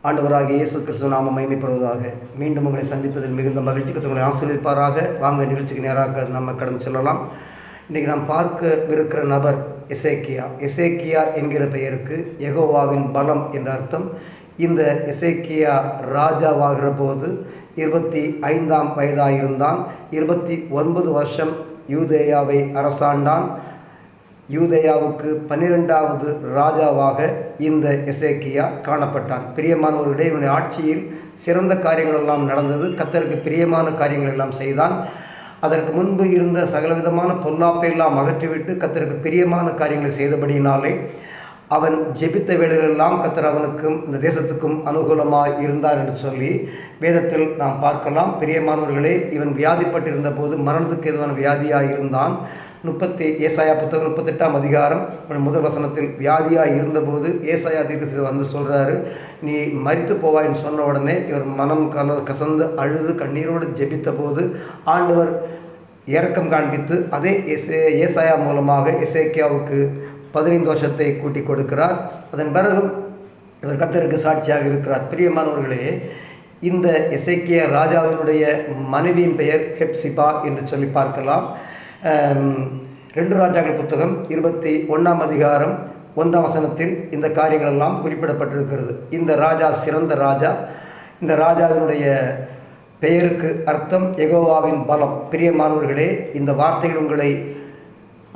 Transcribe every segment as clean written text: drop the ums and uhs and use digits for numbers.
ஆண்டவராகிய இயேசு கிறிஸ்து நாமம் மகிமைப்படுவதாக. மீண்டும் உங்களை சந்திப்பதில் மிகுந்த மகிழ்ச்சி. கர்த்தர் ஆசீர்வதிப்பாராக. வாங்க நிகழ்ச்சிக்கு நேராக நம்ம கடந்து செல்லலாம். இன்றைக்கி நாம் பார்க்கவிருக்கிற நபர் எசேக்கியா. எசேக்கியா என்கிற பெயருக்கு யெகோவாவின் பலம் என்ற அர்த்தம். இந்த எசேக்கியா ராஜாவாகிற போது 25ஆம் வயதாயிருந்தான். 29 வருஷம் யூதேயாவை அரசாண்டான். யூதேயாவுக்கு 12வது ராஜாவாக இந்த எசேக்கியா காணப்பட்டான். பிரியமானவர்களே, இவனுடைய ஆட்சியில் சிறந்த காரியங்கள் எல்லாம் நடந்தது. கர்த்தருக்கு பிரியமான காரியங்கள் எல்லாம் செய்தான். அதற்கு முன்பு இருந்த சகலவிதமான பொல்லாப்பை எல்லாம் அகற்றிவிட்டு கர்த்தருக்கு பிரியமான காரியங்களை செய்தபடியினாலே அவன் ஜெபித்த வேளையிலெல்லாம் கர்த்தர் அவனுக்கும் இந்த தேசத்துக்கும் அனுகூலமாக இருந்தார் என்று சொல்லி வேதத்தில் நாம் பார்க்கலாம். பிரியமானவர்களே, இவன் வியாதிப்பட்டிருந்த போது மரணத்துக்கு எதுவான வியாதியாக இருந்தான். ஏசாயா புத்தகம் 38ஆம் அதிகாரம் முதல் வசனத்தில் வியாதியாக இருந்தபோது ஏசாயா தீர்க்கதரிசி வந்து சொல்கிறாரு, நீ மரித்து போவாயின்னு சொன்ன உடனே இவர் மனம் கசந்து அழுது கண்ணீரோடு ஜெபித்த போது ஆண்டவர் இரக்கம் காண்பித்து அதே ஏசாயா மூலமாக எசேக்கியாவுக்கு 15 வருஷத்தை கூட்டி கொடுக்கிறார். அதன் பிறகு இவர் கர்த்தருக்கு சாட்சியாக இருக்கிறார். பிரியமானவர்களே, இந்த எசேக்கியா ராஜாவினுடைய மனைவியின் பெயர் ஹெப்சிபா என்று சொல்லி பார்க்கலாம். 2 ராஜாக்கள் புத்தகம் 21ஆம் அதிகாரம் 1ஆம் வசனத்தில் இந்த காரியங்கள் எல்லாம் குறிப்பிடப்பட்டிருக்கிறது. இந்த ராஜா சிறந்த ராஜா. இந்த ராஜாவினுடைய பெயருக்கு அர்த்தம் யெகோவாவின் பலம். பிரியமானவர்களே, இந்த வார்த்தைகள் உங்களை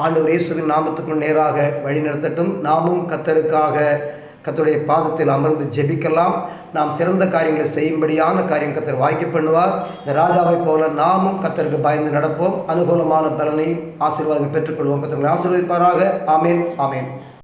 ஆண்டவர் இயேசுவின் நாமத்துக்குள் நேராக வழிநடத்தட்டும். நாமும் கர்த்தருடைய பாதத்தில் அமர்ந்து ஜெபிக்கலாம். நாம் சிறந்த காரியங்களை செய்யும்படியான காரியம் கர்த்தர் வாய்க்க பண்ணுவார். இந்த ராஜாவை போல நாமும் கர்த்தருக்கு பயந்து நடப்போம். அனுகூலமான பலனையும் ஆசீர்வாதம் பெற்றுக்கொள்வோம். கர்த்தர் ஆசீர்வதிப்பாராக. ஆமேன், ஆமேன்.